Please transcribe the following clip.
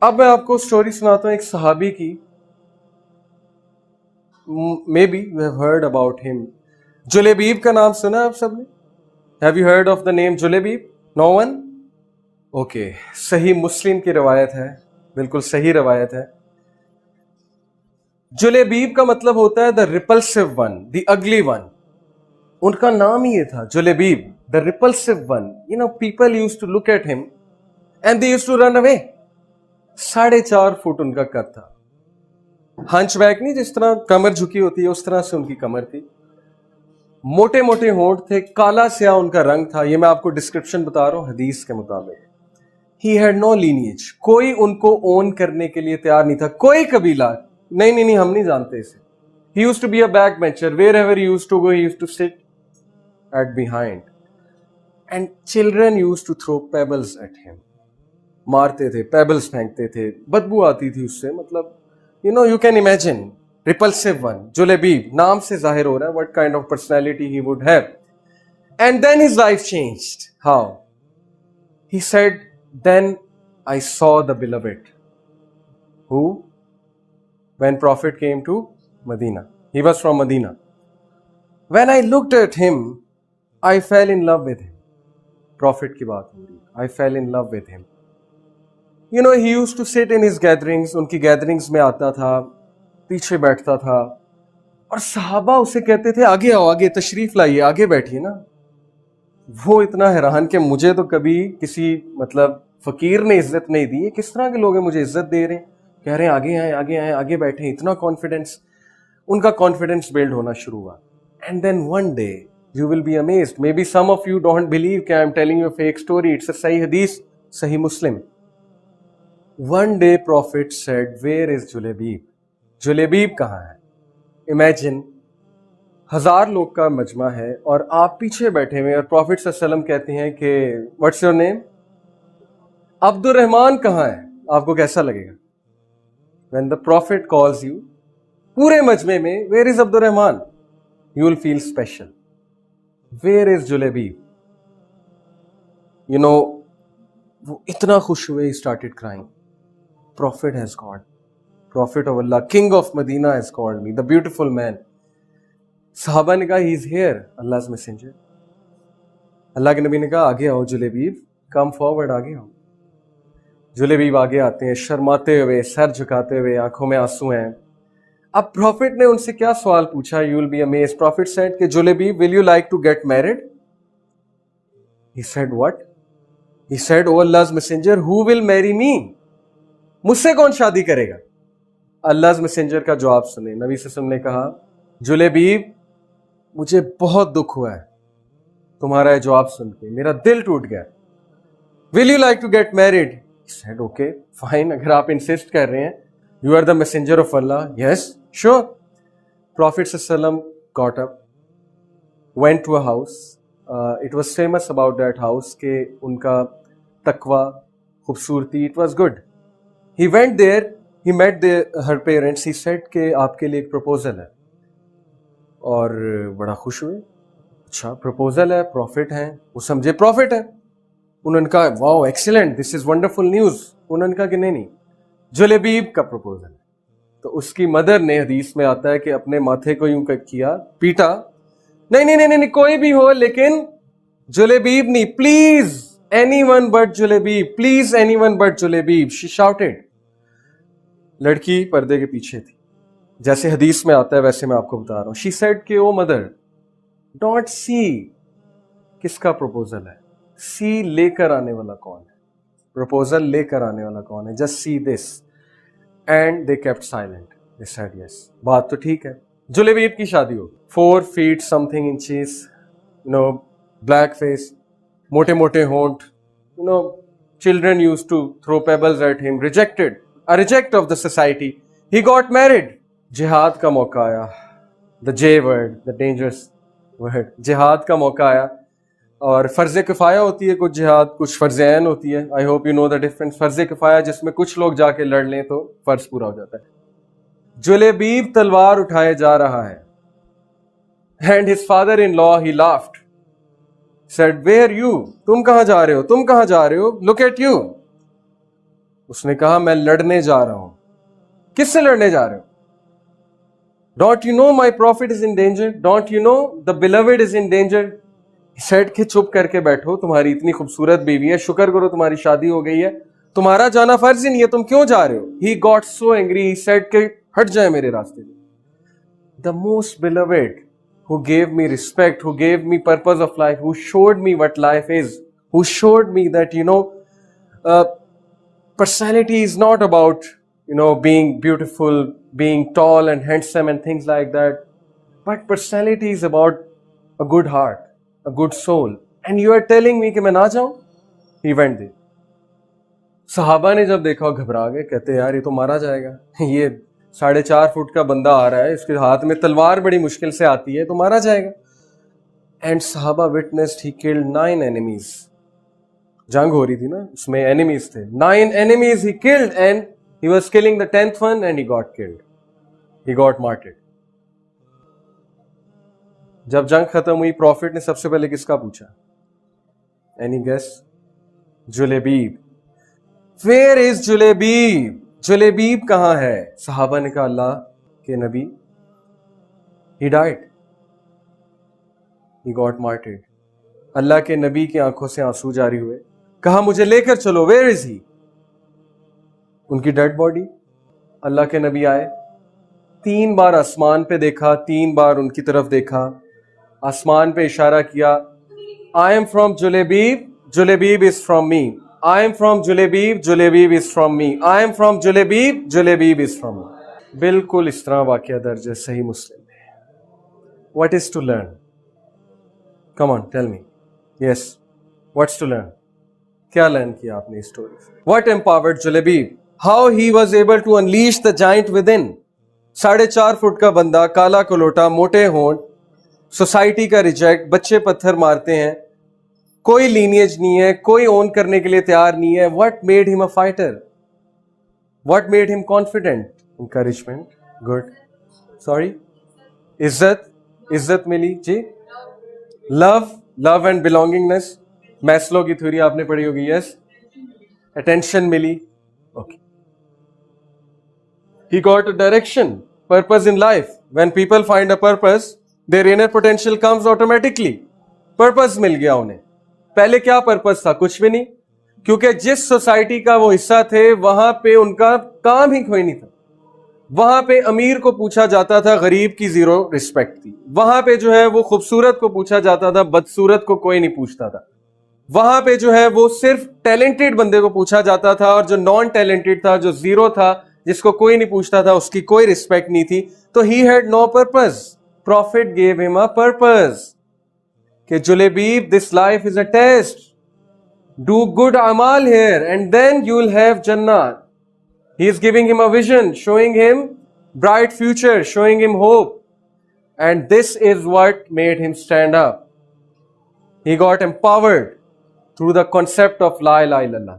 अब मैं आपको स्टोरी सुनाता हूं एक सहाबी की। May be you have heard about him. Julaybib का नाम सुना आप सबने? Have you heard of the name Julaybib? No one? Okay, सही मुस्लिम की रवायत है, बिल्कुल सही रवायत है। जुलेबीब का मतलब होता है the repulsive one, the ugly one. उनका नाम ही ये था, Julaybib, the repulsive one. You know, people use to look at him and they use to run away. 4.5 foot उनका कद था। हंचबैक नहीं, जिस तरह कमर झुकी होती है उस तरह से उनकी कमर थी। मोटे मोटे होंठ थे, काला स्याह उनका रंग था। ये मैं आपको डिस्क्रिप्शन बता रहा हूं हदीस के मुताबिक। ही हैड नो लीनिएज, कोई उनको ओन करने के लिए तैयार नहीं था, कोई कबीला नहीं नहीं नहीं, हम नहीं जानते इसे। He used to be a backbencher, wherever he used to go he used to sit at behind and children used to throw pebbles at him. मारते थे, पेबल्स फेंकते थे, बदबू आती थी उससे। मतलब you know, you can imagine, repulsive one, Julaybib, नाम से जाहिर हो रहा है what kind of personality he would have. And then his life changed. How? He said, then I saw the beloved. Who? When Prophet came to Medina. He was from Medina. When I looked at him, I fell in love with him. Prophet की बात हो रही है। I fell in love with him. You know, he used to sit in his gatherings. उनकी gatherings में आता था, पीछे बैठता था, और सहाबा उसे कहते थे, आगे आओ, आगे तशरीफ लाइए, आगे बैठिए ना। वो इतना हैरान कि मुझे तो कभी किसी मतलब फकीर ने इज्जत नहीं दी, किस तरह के लोग हैं मुझे इज्जत दे रहे हैं, कह रहे हैं आगे आए, आगे आए, आगे बैठे। इतना कॉन्फिडेंस, उनका कॉन्फिडेंस बिल्ड होना शुरू हुआ। And then one day you will be amazed, maybe some of you don't believe कि I am telling you a fake story, it's a सही हदीस, सही मुस्लिम। One day prophet said, where is Julaybib? Julaybib कहाँ है? Imagine, 1000 लोग का मजमा है और आप पीछे बैठे हुए, और प्रॉफिट सल्लल्लाहु अलैहि वसल्लम कहते हैं कि व्हाट्स योर नेम? अब्दुर्रहमान कहाँ है? आपको कैसा लगेगा? When the prophet calls you, पूरे मजमे में, where is Abdurrahman? You will feel special. Where is जुलेबीब? You know, वो इतना खुश हुए, he started crying. Prophet has called. Prophet of Allah, King of Medina has called me, the beautiful man. सहाबा ने कहा, he is here, Allah's messenger. अल्लाह के नबी ने कहा, आगे आओ जुलेबीब, come forward, आगे आओ। जुलेबीब आगे आते हैं, शर्माते हुए, सर झुकाते हुए, आंखों में आंसू हैं। अब प्रॉफिट ने उनसे क्या सवाल पूछा? You will be amazed. Prophet said कि Julaybib, will you like to get married? He said what? He said, oh अल्लाह's messenger, who will marry me? मुझसे कौन शादी करेगा? अल्लाह's मैसेंजर का जवाब सुने। नबी सल्लल्लाहु अलैहि वसल्लम ने कहा, जुलेबीब, मुझे बहुत दुख हुआ है तुम्हारा ये जवाब सुन के, मेरा दिल टूट गया। Will you like to get married? Said, okay, fine, अगर आप इंसिस्ट कर रहे हैं, you are the messenger of Allah, yes, sure. Prophet sallam got up, went to a house. It was famous about that house कि उनका तकवा, खूबसूरती, it was good. He went there, he met her parents. He said कि आपके लिए एक proposal है, और बड़ा खुश हुए। अच्छा, प्रपोजल है, प्रॉफिट हैं, वो समझे प्रॉफिट है। उन्होंने कहा, wow excellent, this is wonderful news. उन्होंने कहा कि नहीं नहीं, जुलेबीब का प्रपोजल है। तो उसकी मदर ने, हदीस में आता है कि अपने माथे को यूं किया, पीटा, नहीं नहीं नहीं नहीं, कोई भी हो लेकिन जुलेबीब नहीं, please anyone but Julaybib, please anyone but Julaybib, she shouted. लड़की पर्दे के पीछे थी, जैसे हदीस में आता है वैसे मैं आपको बता रहा हूं। शी सेड कि ओ मदर, डोंट सी किसका प्रपोजल है, सी लेकर आने वाला कौन है, प्रपोजल लेकर आने वाला कौन है, just see this. And they kept silent, they said yes, बात तो ठीक है। जुलेबीब की शादी हो, 4 feet something inches, you know, black face, मोटे मोटे होंठ, you know, children used to throw pebbles at him, rejected, a reject of the society. He got married. जिहाद का मौका आया, the J word, the dangerous word, जिहाद का मौका आया। और फर्ज किफाया होती है कुछ जिहाद, कुछ फर्ज ऐन होती है। I hope you know the difference. फर्ज किफाया जिसमें कुछ लोग जाके लड़ लें तो फर्ज पूरा हो जाता है। जुलेबीब तलवार उठाए जा रहा है, and his father in law he laughed, said, where you? तुम कहां जा रहे हो, तुम कहां जा रहे हो, लुक एट यू। उसने कहा मैं लड़ने जा रहा हूं। किससे लड़ने जा रहे हो? Don't you know my profit is in danger, don't you know the beloved is in danger. सेठ के चुप करके बैठो, तुम्हारी इतनी खूबसूरत बीवी है, शुक्र करो तुम्हारी शादी हो गई है, तुम्हारा जाना फर्ज ही नहीं है, तुम क्यों जा रहे हो? He got so angry, he said के हट जाए मेरे रास्ते से। The most beloved who gave me respect, who gave me purpose of life, who showed me what life is, who showed me that, personality is not about, being beautiful, being tall and handsome and things like that. But personality is about a good heart, a good soul. And you are telling me कि मैं ना जाऊं? He went there. सहाबा ने जब देखा घबरा गए, कहते यार ये तो मारा जाएगा, ये 4.5 फुट का बंदा आ रहा है, इसके हाथ में तलवार बड़ी मुश्किल से आती है, तो मारा जाएगा। एंड सहाबा विटनेस्ड ही किल्ड 9 एनिमीज। जंग हो रही थी ना, उसमें एनिमीज थे, 9 enemies he killed and he was killing the 10th one and he got killed, he got martyred. जब जंग खत्म हुई, प्रॉफिट ने सबसे पहले किसका पूछा? Any guess? Julaybib. Where is Julaybib? Julaybib कहां है? सहाबा ने कहा अल्लाह के नबी, ही डाइड, ही गॉट मार्टेड। अल्लाह के नबी की आंखों से आंसू जारी हुए। कहा मुझे लेकर चलो, वेयर इज ही? उनकी डेड बॉडी। अल्लाह के नबी आए, 3 बार आसमान पे देखा, 3 बार उनकी तरफ देखा, आसमान पे इशारा किया, I am from Julaybib, Julaybib is from me, I am from Julebib, Julebib is from me. I am from Julebib, Julebib is from me. बिल्कुल इस तरह वाक़या दर्ज है सही मुस्लिम में। What is to learn? Come on, tell me. Yes, what's to learn? क्या learn किया आपने इस स्टोरी से? What empowered Julebib? How he was able to unleash the giant within? 4.5 foot का बंदा, काला कलोटा, मोटे होंठ, सोसाइटी का रिजेक्ट, बच्चे पत्थर मारते हैं, कोई लीनियज नहीं है, कोई ओन करने के लिए तैयार नहीं है। What made him a fighter? What made him confident? Encouragement, good, sorry, इज्जत, इज्जत मिली जी, love, love and belongingness, Maslow की थ्योरी आपने पढ़ी होगी, यस, अटेंशन मिली, okay, he got a direction, purpose in life. When people find a purpose, their inner potential comes automatically. Purpose मिल गया उन्हें। पहले क्या पर्पस था? कुछ भी नहीं, क्योंकि जिस सोसाइटी का वो हिस्सा थे वहां पे उनका काम ही कोई नहीं था। वहां पे अमीर को पूछा जाता था, गरीब की जीरो रिस्पेक्ट थी। वहां पे जो है वो खूबसूरत को पूछा जाता था, बदसूरत को कोई नहीं पूछता था। वहां पे जो है वो सिर्फ टैलेंटेड बंदे को पूछा जाता था, और जो नॉन टैलेंटेड था, जो जीरो था, जिसको कोई नहीं पूछता था, उसकी कोई रिस्पेक्ट नहीं थी। तो he had no purpose. Prophet gave him a purpose कि Julaybib, this life is a test, do good अमाल here and then you will have जन्नत। He is giving him a vision, showing him bright future, showing him hope, and this is what made him stand up. He got empowered through the concept of La ilaha illallah.